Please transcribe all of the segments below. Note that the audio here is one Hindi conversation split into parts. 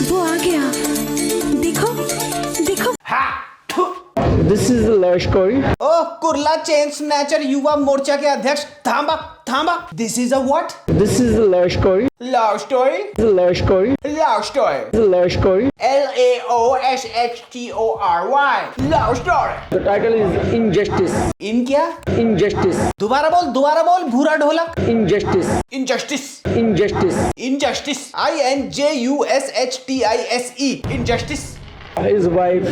वो आ गया, देखो देखो। This is Lashkari. ओ कुर्ला चेन स्नैचर युवा मोर्चा के अध्यक्ष थांबा थांबा। This is a what? This is Lashkari. Love story. Lashkari. Love story. Lashkari. LAOSHTORY। Love story. The title is Injustice. In क्या? Injustice. दोबारा बोल भूरा ढोलक। Injustice. Injustice. Injustice. Injustice. INJUSHTISE। Injustice. His wife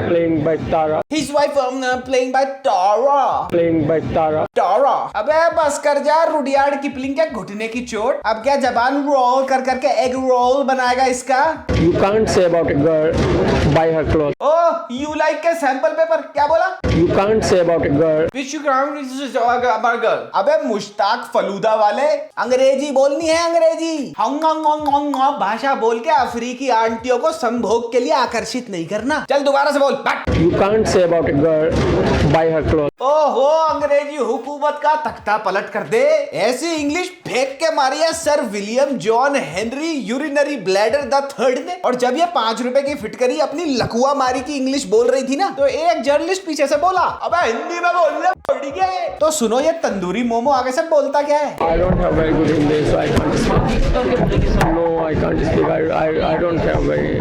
playing by Tara. His wife playing by Tara. Playing by Tara. Tara। अबे बस कर जा रुडियार्ड किपलिंग के घुटने की चोट। अब क्या जबान रोल कर करके एग रोल बनाएगा इसका? You can't say about a girl by her clothes. Oh you like के सैंपल पेपर क्या बोला? You can't say about a girl. Which ground is burger? अबे मुश्ताक फलूदा वाले अंग्रेजी बोलनी है अंग्रेजी। हंग भाषा बोल के अफ्रीकी आंटियों को संभोग के लिए आकर्षित नहीं करना। चल दोबारा से बोल। You can't say about a girl by her clothes. ओहो अंग्रेजी हुकूमत का तख्ता पलट कर दे। ऐसी इंग्लिश फेंक के मारी है sir William John Henry urinary bladder the third ने। और जब ये 5 रुपए की फिटकरी अपनी लकुआ मारी की इंग्लिश बोल रही थी ना, तो एक जर्नलिस्ट पीछे से बोला, अबे हिंदी में बोल रहे पड़ी क्या है? तो सुनो ये तंदूरी मोमो आगे से बोलता क्या है? I don't have very good English, so I can't speak. No, I can't speak. I don't have very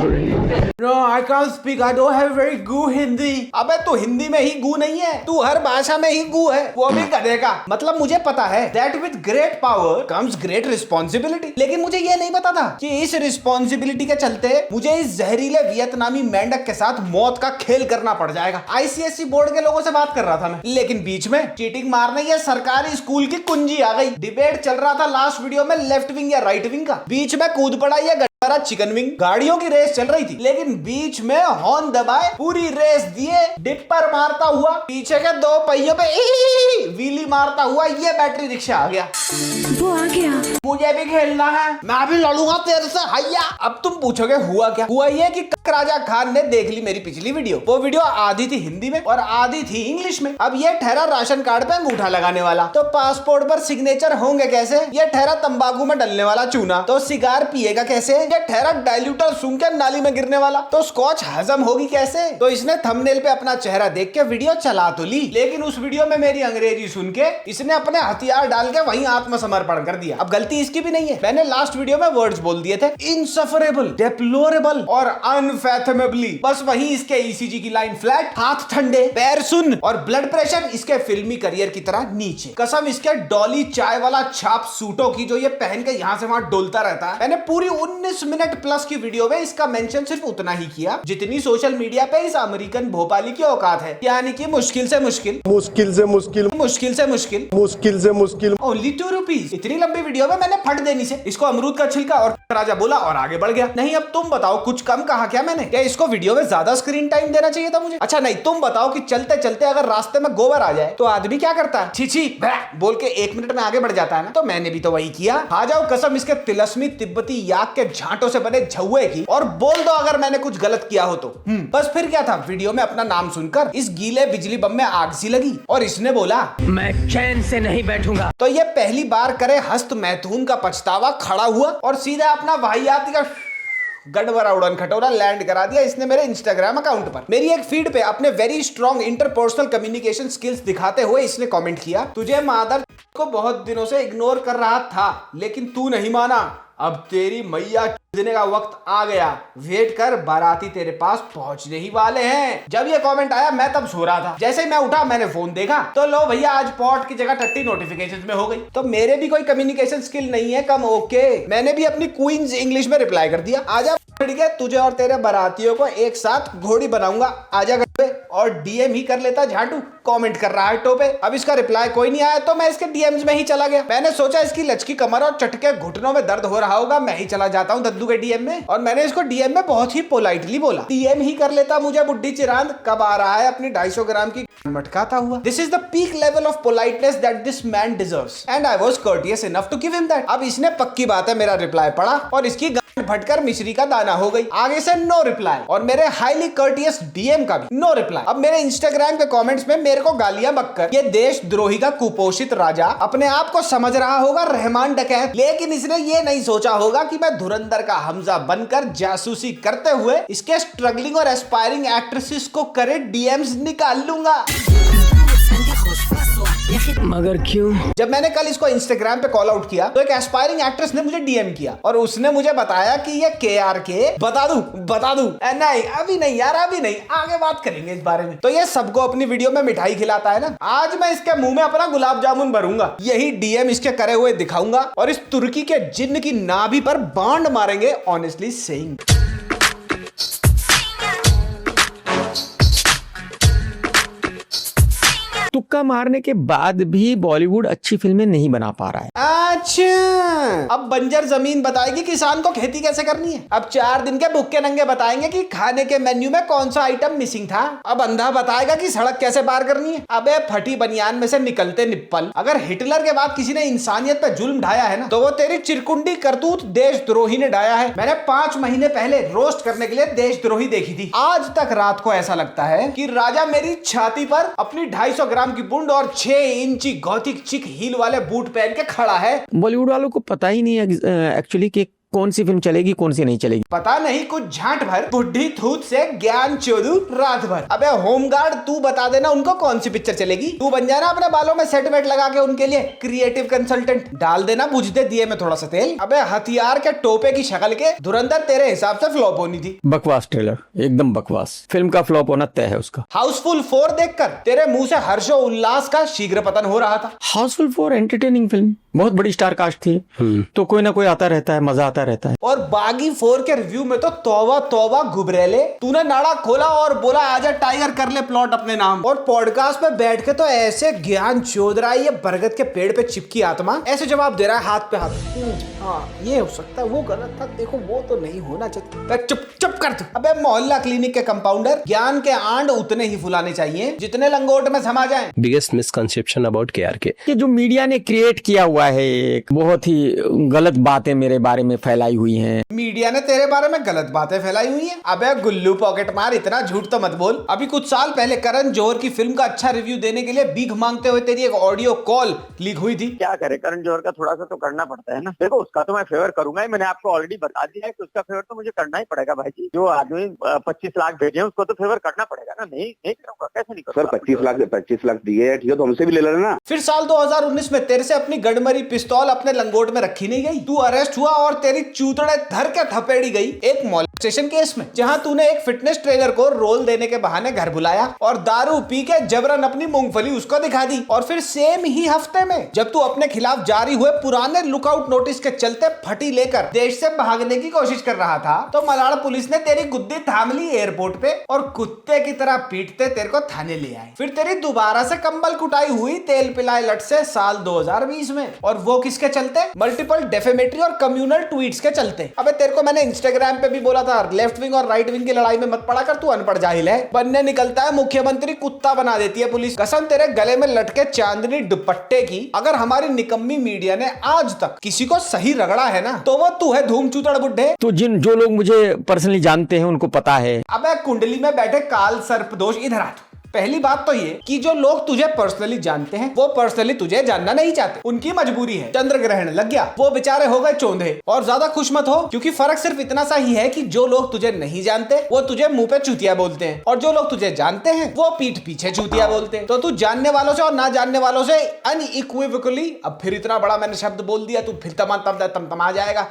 good English. No, I can't speak. I don't have very good Hindi. अबे तू हिंदी में ही गू नहीं है, तू हर भाषा में ही गू है, वो भी गधे का। मतलब मुझे पता है that with great power comes great responsibility, लेकिन मुझे ये नहीं पता था कि इस रिस्पॉन्सिबिलिटी के चलते मुझे इस जहरीले वियतनामी मेंढक के साथ मौत का खेल करना पड़ जाएगा। ICSE बोर्ड के लोगों से बात कर रहा था मैं, लेकिन बीच में चीटिंग मारने ये सरकारी स्कूल की कुंजी आ गई। डिबेट चल रहा था लास्ट वीडियो में लेफ्ट विंग या राइट विंग का, बीच में कूद पड़ा ये चिकन विंग। गाड़ियों की रेस चल रही थी, लेकिन बीच में हॉर्न दबाए पूरी रेस दिए डिपर मारता हुआ पीछे के 2 पहियों पे व्हीली मारता हुआ ये बैटरी रिक्शा आ गया। वो आ गया। मुझे भी खेलना है, मैं भी लड़ूंगा तेरे से हैया। अब तुम पूछोगे हुआ क्या? हुआ ये कि राजा खान ने देख ली मेरी पिछली वीडियो। वो वीडियो आधी थी हिंदी में और आधी थी इंग्लिश में। अब ये ठहरा राशन कार्ड पे अंगूठा लगाने वाला, तो पासपोर्ट पर सिग्नेचर होंगे कैसे? ये ठहरा तंबाकू में डलने वाला चूना, तो सिगार पिएगा कैसे? ये ठहरा डाइल्यूटर सूंघ के नाली में गिरने वाला, तो स्कॉच हजम होगी कैसे? तो इसने थंबनेल पे अपना चेहरा देख के वीडियो चला तो ली, लेकिन उस वीडियो में मेरी अंग्रेजी सुन के इसने अपने हथियार डाल के वहीं आत्मसमर्पण कर दिया। अब गलती इसकी भी नहीं है, मैंने लास्ट वीडियो में वर्ड्स बोल दिए थे इनसफरेबल, डेप्लोरेबल और अनफैथमेबली। बस वहीं इसके ECG की लाइन फ्लैट, हाथ ठंडे, पैर सुन और ब्लड प्रेशर इसके फिल्मी करियर की तरह नीचे। कसम इसके डॉली चाय वाला छाप सूटों की जो ये पहन के यहाँ से वहां डोलता रहता है। मैंने पूरी 19 मिनट प्लस की वीडियो में इसका मेंशन सिर्फ उतना ही किया जितनी सोशल मीडिया पे इस अमेरिकन भोपाली की औकात है, यानी कि मुश्किल से मुश्किल, मुश्किल से मुश्किल, मुश्किल से मुश्किल, मुश्किल से मुश्किल, ओनली 2 रुपीज। इतनी लंबी वीडियो में मैंने फट देनी से इसको अमरूद का छिलका और राजा बोला और आगे बढ़ गया। नहीं अब तुम बताओ, कुछ कम कहा क्या मैंने? क्या इसको वीडियो में ज्यादा स्क्रीन टाइम देना चाहिए था मुझे? अच्छा नहीं, तुम बताओ कि चलते चलते अगर रास्ते में गोबर आ जाए तो आदमी क्या करता है? छी छी बोल के 1 मिनट में आगे बढ़ जाता है ना। तो मैंने भी तो वही किया। आ जाओ कसम इसके तिलस्मी तिब्बती याक के झांटों से बने झुए की, और बोल दो अगर मैंने कुछ गलत किया हो तो। बस फिर क्या था, वीडियो में अपना नाम सुनकर इस गीले बिजली बम में आग सी लगी और इसने बोला मैं चैन से नहीं बैठूंगा। तो ये पहली बार करे हस्त मैथुन का पछतावा खड़ा हुआ और सीधा अपना वाहियाती का गड़बड़ा उड़न खटोरा लैंड करा दिया इसने मेरे इंस्टाग्राम अकाउंट पर। मेरी एक फीड पे अपने very strong interpersonal communication skills दिखाते हुए इसने कमेंट किया, तुझे मादर को बहुत दिनों से इग्नोर कर रहा था लेकिन तू नहीं माना, अब तेरी मैया देने का वक्त आ गया, वेट कर बाराती तेरे पास पहुंचने ही वाले हैं। जब ये कमेंट आया मैं तब सो रहा था, जैसे ही मैं उठा मैंने फोन देखा तो लो भैया आज पॉट की जगह टट्टी नोटिफिकेशंस में हो गई। तो मेरे भी कोई कम्युनिकेशन स्किल नहीं है कम, ओके। मैंने भी अपनी क्वींस इंग्लिश में रिप्लाई कर दिया, आजा ठीक है, तुझे और तेरे बारातियों को एक साथ घोड़ी बनाऊंगा, आजा घर पे। और डीएम ही कर लेता झाटू, कमेंट कर रहा है टोपे। अब इसका रिप्लाई कोई नहीं आया तो मैं इसके डीएम्स में ही चला गया। मैंने सोचा इसकी लचकी कमर और चटके घुटनों में दर्द हो रहा होगा, मैं ही चला जाता हूँ दद्दू के डीएम में। और मैंने इसको डीएम में बहुत ही पोलाइटली बोला, डीएम ही कर लेता मुझे बुड्ढी चिरांद, कब आ रहा है अपनी 250 ग्राम की मटकाता हुआ। This is the peak level of politeness that this man deserves and I was courteous enough to give him that. अब इसने पक्की बात है मेरा रिप्लाई पढ़ा और इसकी भटकर मिश्री का दाना हो गई। आगे से नो रिप्लाई और मेरे हाईली कर्टियस डीएम का भी नो रिप्लाई। अब मेरे इंस्टाग्राम के कमेंट्स में मेरे मेरे को गालियां बककर ये देशद्रोही का कुपोषित राजा अपने आप को समझ रहा होगा रहमान डकैत, लेकिन इसने ये नहीं सोचा होगा कि मैं धुरंधर का हमजा बनकर जासूसी करते हुए इसके स्ट्रगलिंग और एस्पायरिंग एक्ट्रेसेस को करे डीएम्स निकाल लूंगा। मगर क्यों? जब मैंने कल इसको इंस्टाग्राम पे कॉल आउट किया तो एक एस्पायरिंग एक्ट्रेस ने मुझे डीएम किया और उसने मुझे बताया कि ये KRK बता दूं नहीं अभी नहीं यार, अभी नहीं, आगे बात करेंगे इस बारे में। तो ये सबको अपनी वीडियो में मिठाई खिलाता है ना, आज मैं इसके मुंह में अपना गुलाब जामुन भरूंगा, यही डीएम इसके करे हुए दिखाऊंगा और इस तुर्की के जिन्न की नाभि पर बांड मारेंगे। ऑनेस्टली सेइंग तुक्का मारने के बाद भी बॉलीवुड अच्छी फिल्में नहीं बना पा रहा है। अच्छा, अब बंजर जमीन बताएगी किसान को खेती कैसे करनी है। अब 4 दिन के भूखे नंगे बताएंगे कि खाने के मेन्यू में कौन सा आइटम मिसिंग था। अब अंधा बताएगा कि सड़क कैसे पार करनी है। अबे फटी बनियान में से निकलते निप्पल, अगर हिटलर के बाद किसी ने इंसानियत पे जुल्म ढाया है ना, तो वो तेरी चिरकुंडी करतूत देशद्रोही ने ढाया है। मैंने 5 महीने पहले रोस्ट करने के लिए देशद्रोही देखी थी। आज तक रात को ऐसा लगता है कि राजा मेरी छाती पर अपनी 250 ग्राम की बुंड और 6 इंची गॉथिक चिक हील वाले बूट पहन के खड़ा है। बॉलीवुड वालों को पता ही नहीं है एक्चुअली कि कौन सी फिल्म चलेगी कौन सी नहीं चलेगी। पता नहीं, कुछ झांट भर बुढ़ी थूत से ज्ञान चोदू रात भर। अबे होमगार्ड तू बता देना उनको कौन सी पिक्चर चलेगी। तू बन जाना अपने बालों में सेट वेट लगा के उनके लिए क्रिएटिव कंसल्टेंट। डाल देना बुझते दिए में थोड़ा सा तेल। अबे हथियार के टोपे की शक्ल के धुरंधर तेरे हिसाब से फ्लॉप होनी थी। बकवास ट्रेलर, एकदम बकवास। फिल्म का फ्लॉप होना तय है उसका। हाउसफुल 4 देखकर तेरे मुंह से हर्षो उल्लास का शीघ्र पतन हो रहा था। हाउसफुल 4 एंटरटेनिंग फिल्म, बहुत बड़ी स्टार कास्ट थी, तो कोई ना कोई आता रहता है, मजा आता रहता है। और बागी 4 के रिव्यू में तो तौबा तौबा घुबरेले, तूने नाड़ा खोला और बोला आजा टाइगर कर ले प्लॉट अपने नाम। और पॉडकास्ट पे बैठ के तो ऐसे ज्ञान चोद रहा है ये बरगद के पेड़ पे चिपकी आत्मा, ऐसे जवाब दे रहा है हाथ पे हाथ। हाँ ये हो सकता है, वो गलत था, देखो वो तो नहीं होना चाहिए। चुप कर तू। अबे मोहल्ला क्लिनिक के कंपाउंडर, ज्ञान के आंड उतने ही फुलाने चाहिए जितने लंगोट में समा जाएं। बिगेस्ट मिसकंसेप्शन अबाउट KRK, कि जो मीडिया ने क्रिएट किया हुआ है, एक बहुत ही गलत बातें मेरे बारे में फैलाई हुई हैं। मीडिया ने तेरे बारे में गलत बातें फैलाई हुई हैं। अबे गुल्लू पॉकेट मार, इतना झूठ तो मत बोल। अभी कुछ साल पहले करण जौहर की फिल्म का अच्छा रिव्यू देने के लिए भीख मांगते हुए तेरी एक ऑडियो कॉल लीक हुई थी। क्या करे, करण जौहर का थोड़ा सा तो करना पड़ता है ना। देखो उसका तो मैं फेवर करूंगा ही, मैंने आपको ऑलरेडी बता दिया है कि उसका फेवर तो मुझे करना ही पड़ेगा भाई जी। जो आदमी 25 लाख भेजे हैं उसको तो फेवर करना पड़ेगा ना। नहीं करूंगा, कैसे नहीं करूंगा। सर 25 लाख दिए है, ठीक है, तो हमसे भी ले लेना। फिर साल 2019 में तेरे से अपनी गड़मरी पिस्तौल अपने लंगोट में रखी नहीं गई। तू अरेस्ट हुआ और तेरी चूतड़े धर के थपेड़ी गई एक मॉलेस्टेशन केस में, जहां तूने एक फिटनेस ट्रेनर को रोल देने के बहाने घर बुलाया और दारू पी के जबरन अपनी मूंगफली उसको दिखा दी। और फिर सेम ही हफ्ते में जब तू अपने खिलाफ जारी हुए पुराने लुकआउट नोटिस के चलते फटी लेकर देश से भागने की कोशिश कर रहा था, तो मलाड़ पुलिस ने तेरी गुद्दी थाम ली एयरपोर्ट पे और कुत्ते की तरह पीटते तेरे को थाने ले आए। फिर तेरी दोबारा से कंबल कुटाई हुई तेल पिलाए लट से साल 2020 में, और वो किसके चलते? मल्टीपल डेफेमेटरी और कम्युनल ट्वीट्स के चलते। अबे तेरे को मैंने इंस्टाग्राम पे भी बोला था लेफ्ट विंग और राइट विंग की लड़ाई में मत पड़ा कर, तू अनपढ़ जाहिल है। बनने निकलता है मुख्यमंत्री, कुत्ता बना देती है पुलिस। कसम तेरे गले में लटके चांदनी दुपट्टे की, अगर हमारी निकम्मी मीडिया ने आज तक किसी को सही रगड़ा है ना, तो वो तू है धूम चूतड़ बुड्ढे। तो जो लोग मुझे पर्सनली जानते हैं उनको पता है। अबे कुंडली में बैठे काल सर्पदोष, इधर आ। पहली बात तो ये कि जो लोग तुझे पर्सनली जानते हैं वो पर्सनली तुझे जानना नहीं चाहते, उनकी मजबूरी है। चंद्र ग्रहण लग गया, वो बेचारे हो गए चौंधे। और ज्यादा खुश मत हो, क्योंकि फर्क सिर्फ इतना सा ही है कि जो लोग तुझे नहीं जानते वो तुझे मुंह पे चूतिया बोलते हैं, और जो लोग तुझे जानते हैं वो पीठ पीछे चूतिया बोलते हैं। तो तू जानने वालों से और ना जानने वालों से अनइक्विवोकली, अब फिर इतना बड़ा मैंने शब्द बोल दिया, तू फिर तमा जाएगा,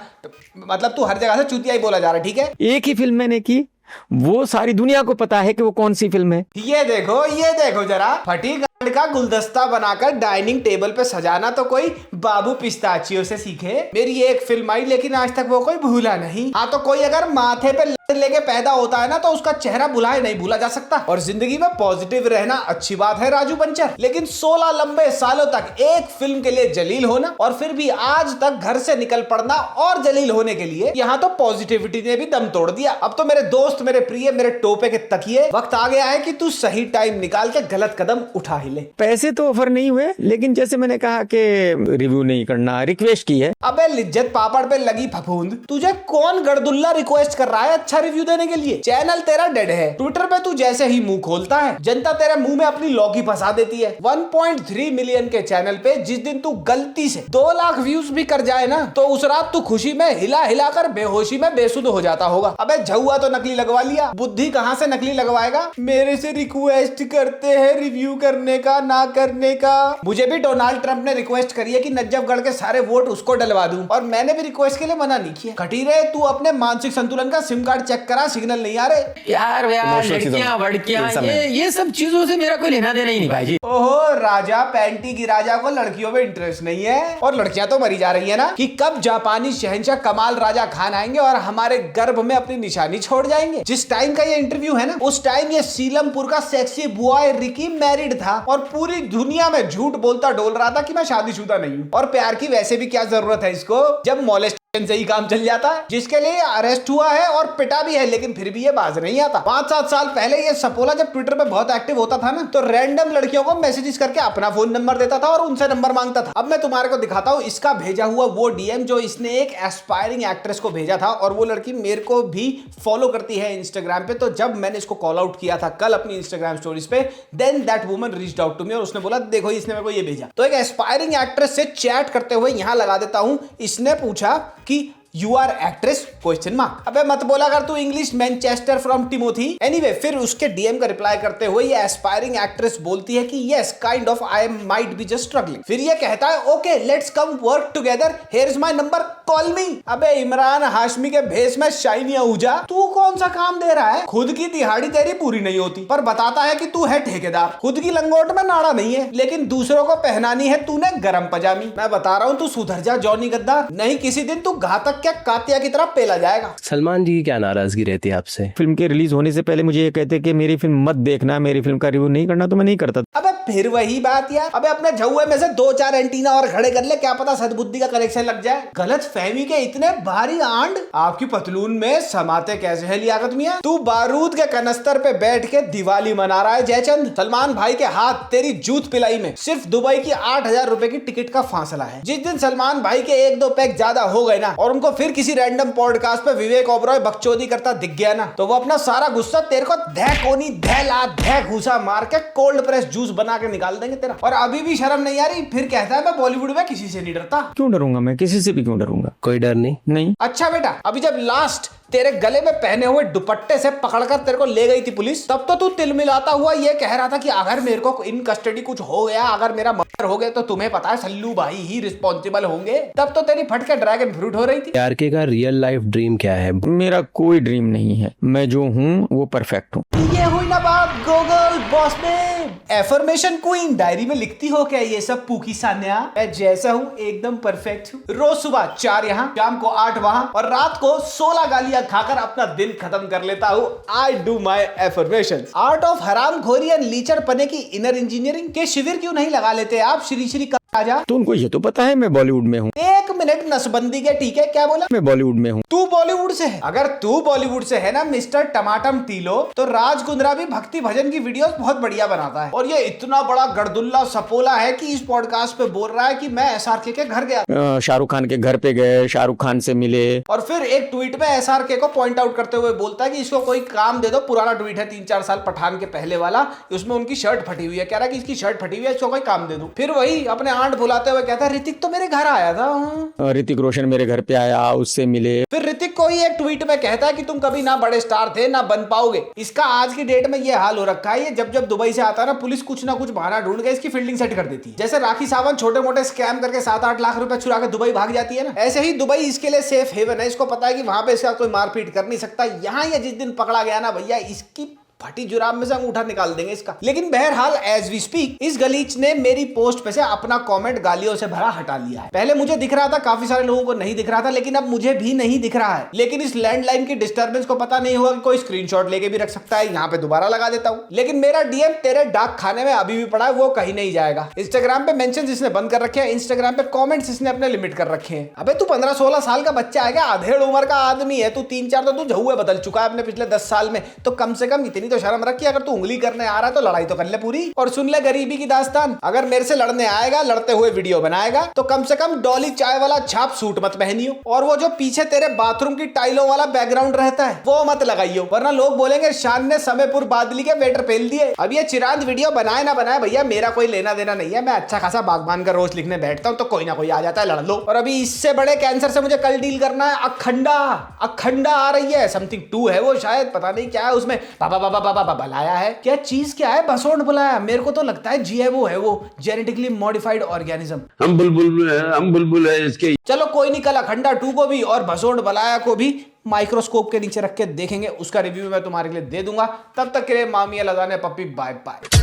मतलब तू हर जगह से चूतिया ही बोला जा रहा है, ठीक है। एक ही फिल्म मैंने की, वो सारी दुनिया को पता है कि वो कौन सी फिल्म है। ये देखो जरा, फटी गांड का गुलदस्ता बनाकर डाइनिंग टेबल पे सजाना तो कोई बाबू पिस्ताचियो से सीखे। मेरी एक फिल्म आई लेकिन आज तक वो कोई भूला नहीं। हाँ तो कोई अगर माथे पे लेके पैदा होता है ना, तो उसका चेहरा भुलाए नहीं भूला जा सकता। और जिंदगी में पॉजिटिव रहना अच्छी बात है राजू बंचर, लेकिन 16 लंबे सालों तक एक फिल्म के लिए जलील होना और फिर भी आज तक घर से निकल पड़ना और जलील होने के लिए, यहाँ तो पॉजिटिविटी ने भी दम तोड़ दिया। अब तो मेरे दोस्त, मेरे प्रिय, मेरे टोपे के तकिए, वक्त आ गया है कि तू सही टाइम निकाल के गलत कदम उठा ही ले। पैसे तो ऑफर नहीं हुए, लेकिन जैसे मैंने कहा कि रिव्यू नहीं करना, रिक्वेस्ट की है। अबे लिज्जत पापड़ पे लगी फफूंद, तुझे कौन गड़दुल्ला रिक्वेस्ट कर रहा है अच्छा अच्छा रिव्यू देने के लिए। चैनल तेरा डेड है। ट्विटर पे तू जैसे ही मुंह खोलता है जनता तेरे मुंह में अपनी लौकी फंसा देती है। 1.3 मिलियन के चैनल पे जिस दिन तू गलती से 2 लाख व्यूज भी कर जाए ना तो उस रात तू खुशी में हिला हिला कर बेहोशी में बेसुध हो जाता होगा। अबे झुआ तो नकली लगवा लिया, बुद्धि कहां से नकली लगवाएगा। मेरे से रिक्वेस्ट करते हैं रिव्यू करने का ना करने का। मुझे भी डोनाल्ड ट्रंप ने रिक्वेस्ट करी है कि नजफगढ़ के सारे वोट उसको डलवा दूं और मैंने भी रिक्वेस्ट के लिए मना नहीं किया। खटीरे तू अपने मानसिक संतुलन का सिम कार्ड चेक करा, सिग्नल नहीं आ रहे। यार लड़कियां वड़कियां ये सब चीजों से मेरा कोई लेना देना ही नहीं भाई जी। ओहो, राजा पैंटी की राजा को लड़कियों में इंटरेस्ट नहीं है और लड़कियां तो मरी जा रही है ना कि कब जापानी शहंशाह कमाल राजा खान आएंगे और हमारे गर्भ में अपनी निशानी छोड़ जाएंगे। जिस टाइम का ये इंटरव्यू है ना उस टाइम ये सीलमपुर का सेक्सी बॉय रिकी मैरिड था और पूरी दुनिया में झूठ बोलता डोल रहा था कि मैं शादीशुदा नहीं हूँ। और प्यार की वैसे भी क्या जरूरत है इसको जब मोलेस्ट से ही काम चल जाता है। जिसके लिए अरेस्ट हुआ है और पिटा भी है लेकिन फिर भी ये बाज नहीं आता। 5-7 साल पहले ये सपोला जब ट्विटर पे बहुत एक्टिव होता था ना तो रैंडम लड़कियों को मैसेजेस करके अपना फोन नंबर देता था और उनसे नंबर मांगता था। अब मैं तुम्हारे को दिखाता हूँ इसका भेजा हुआ वो डीएम जो इसने एक एस्पायरिंग एक्ट्रेस को भेजा था और वो लड़की मेरे को भी फॉलो करती है इंस्टाग्राम पे। तो जब मैंने इसको कॉल आउट किया था कल अपनी इंस्टाग्राम स्टोरीज पे then that woman reached out to me और उसने बोला देखो इसने मेरे को ये भेजा। तो एक एस्पायरिंग एक्ट्रेस से चैट करते हुए यहां लगा देता हूं। इसने पूछा कि you are actress question mark. अबे मत बोला कर तू English Manchester from Timothy. Anyway फिर उसके डीएम का रिप्लाई करते हुए ये एस्पायरिंग एक्ट्रेस बोलती है कि yes kind of I might be just struggling. फिर ये कहता है okay let's come work together, here is my number, call मी। अबे इमरान हाशमी के भेष में शाइनी आहूजा तू कौन सा काम दे रहा है। खुद की दिहाड़ी तेरी पूरी नहीं होती पर बताता है कि तू है ठेकेदार। खुद की लंगोट में नाड़ा नहीं है लेकिन दूसरों को पहनानी है तूने गरम पजामी। मैं बता रहा हूँ तू सुधर जा जॉनी गद्दार, नहीं किसी दिन तू घातक क्या कातिया की तरह पेला जाएगा। सलमान जी की क्या नाराजगी रहती है आपसे? फिल्म के रिलीज होने से पहले मुझे ये कहते कि मेरी फिल्म मत देखना, मेरी फिल्म का रिव्यू नहीं करना तो मैं नहीं करता। अबे फिर वही बात यार। अबे अपने झुए में से 2-4 एंटीना और खड़े कर ले, क्या पता सद्बुद्धि का कनेक्शन लग जाए। गलत फहमी के इतने भारी आंड आपकी पतलून में समाते कैसे है लियाकत मियां। तू बारूद के कनस्तर पे बैठ के दिवाली मना रहा है जयचंद। सलमान भाई के हाथ तेरी जूत पिलाई में सिर्फ दुबई की 8,000 रुपए की टिकट का फासला है। जिस दिन सलमान भाई के 1-2 पैक ज्यादा हो गए ना और उनको फिर किसी रैंडम पॉडकास्ट पे विवेक ओबरॉय बकचोदी करता दिख गया ना तो वो अपना सारा गुस्सा तेरे को धै कोनी धै लात धै घूसा मार के कोल्ड प्रेस जूस बना के निकाल देंगे तेरा। और अभी भी शर्म नहीं आ रही, फिर कहता है मैं बॉलीवुड में किसी से नहीं डरता। क्यों डरूंगा मैं, किसी से भी क्यों डरूंगा, कोई डर नहीं। अच्छा बेटा अभी जब लास्ट तेरे गले में पहने हुए दुपट्टे से पकड़कर तेरे को ले गई थी पुलिस तब तो तू तिलमिलाता हुआ ये कह रहा था कि अगर मेरे को इन कस्टडी कुछ हो गया, अगर मेरा मर्डर हो गया तो तुम्हें पता है सल्लू भाई ही रिस्पॉन्सिबल होंगे। तब तो तेरी फटके ड्रैगन फ्रूट हो रही थी। केआरके का रियल लाइफ ड्रीम क्या है? मेरा कोई ड्रीम नहीं है, मैं जो हूँ वो परफेक्ट हूँ। ये हुई ना बात गूगल बॉस में। एफर्मेशन क्वीन डायरी में लिखती हो क्या ये सब पूकी सान्या? मैं जैसा हूँ एकदम परफेक्ट हूँ। रोज सुबह 4 यहाँ, शाम को 8 वहाँ और रात को 16 गालियां खाकर अपना दिन खत्म कर लेता हूँ। I do my affirmation. Art of हराम खोरी एंड लीचर पने की इनर इंजीनियरिंग के शिविर क्यों नहीं लगा लेते आप श्री श्री राजा? तो उनको ये तो पता है मैं बॉलीवुड में हूँ। 1 मिनट नसबंदी के, ठीक है क्या बोला? मैं बॉलीवुड में हूँ। तू बॉलीवुड से है? अगर तू बॉलीवुड से है ना मिस्टर टमाटम टीलो तो राज कुंद्रा भी भक्ति भजन की वीडियोस बहुत बढ़िया बनाता है। और ये इतना बड़ा गड़दुल्ला सपोला है कि इस पॉडकास्ट पे बोल रहा है कि मैं एसआरके के घर गया, शाहरुख खान के घर पे गए, शाहरुख खान से मिले और फिर एक ट्वीट में एसआरके को पॉइंट आउट करते हुए बोलता है कि इसको कोई काम दे दो। पुराना ट्वीट है 3-4 साल पठान के पहले वाला, उसमें उनकी शर्ट फटी हुई है, कह रहा है कि इसकी शर्ट फटी हुई है, इसको कोई काम दे दो। फिर वही अपने आंट बुलाते हुए कहता है ऋतिक तो मेरे घर आया था, ऋतिक रोशन मेरे घर पे आया, उससे मिले। फिर ऋतिक को ही एक ट्वीट में कहता है कि तुम कभी ना बड़े स्टार थे ना बन पाओगे। इसका आज की डेट में ये हाल हो रखा है, ये जब दुबई से आता है ना पुलिस कुछ ना कुछ बहाना ढूंढ के इसकी फील्डिंग सेट कर देती है। जैसे राखी सावंत छोटे मोटे स्कैम करके 7-8 लाख रुपए चुरा के दुबई भाग जाती है ना, ऐसे ही दुबई इसके लिए सेफ हेवन है। इसको पता है कि वहां पे इसका कोई मारपीट कर नहीं सकता। यहाँ ये जिस दिन पकड़ा गया ना भैया इसकी फटी जुराब में से अंगूठा निकाल देंगे इसका। लेकिन बहरहाल एज वी स्पीक इस गलीच ने मेरी पोस्ट पे से अपना कमेंट गालियों से भरा हटा लिया है। पहले मुझे दिख रहा था, काफी सारे लोगों को नहीं दिख रहा था, लेकिन अब मुझे भी नहीं दिख रहा है। लेकिन इस लैंडलाइन की डिस्टर्बेंस को पता नहीं हुआ कि कोई स्क्रीनशॉट लेके भी रख सकता है। यहाँ पे दोबारा लगा देता हूँ, लेकिन मेरा डीएम तेरे डाक खाने में अभी भी पड़ा है, वो कहीं नहीं जाएगा। इंस्टाग्राम पे मेंशंस इसने बंद कर रखे हैं, इंस्टाग्राम पे कमेंट्स इसने अपने लिमिट कर रखे हैं। अबे तू 15-16 साल का बच्चा है क्या? आधेड़ उम्र का आदमी है तू, 3-4 तो तू झुए बदल चुका है अपने पिछले 10 साल में। तो कम से कम इतनी इतनी तो शर्म रखी, अगर तू उंगली करने आ रहा है तो लड़ाई तो कर ले पूरी। और सुन ले गरीबी की दास्तान, अगर मेरे से लड़ने आएगा, लड़ते हुए वीडियो बनाएगा, तो कम से कम डॉली चाय वाला छाप सूट मत पहनियो, और वो जो पीछे तेरे बाथरूम की टाइलों वाला बैकग्राउंड रहता है वो मत लगाइयो, वरना लोग बोलेंगे शान ने समयपुर बादली के वेटर पहन दिए। अब ये चिरांद वीडियो बनाए ना बनाए भैया, मेरा कोई लेना देना नहीं है। मैं अच्छा खासा बागबान का रोज लिखने बैठता हूँ तो कोई ना कोई आ जाता है, लड़ लो। और अभी इससे बड़े कैंसर से मुझे कल डील करना है। अखंडा अखंडा आ रही है, समथिंग 2 है वो, शायद पता नहीं क्या है उसमें। बाबा बाबा बाबा बाबा बुलाया है, क्या चीज क्या है, बसोंड बुलाया। मेरे को तो लगता है GMO है वो, जेनेटिकली मॉडिफाइड ऑर्गेनिज्म। हम बुलबुल है इसके। चलो कोई नहीं, कल अखंडा 2 को भी और बसोंड बुलाया को भी माइक्रोस्कोप के नीचे रख के देखेंगे, उसका रिव्यू मैं तुम्हारे लिए दे दूंगा। तब तक के लिए मामिया लगाने पप्पी, बाय बाय।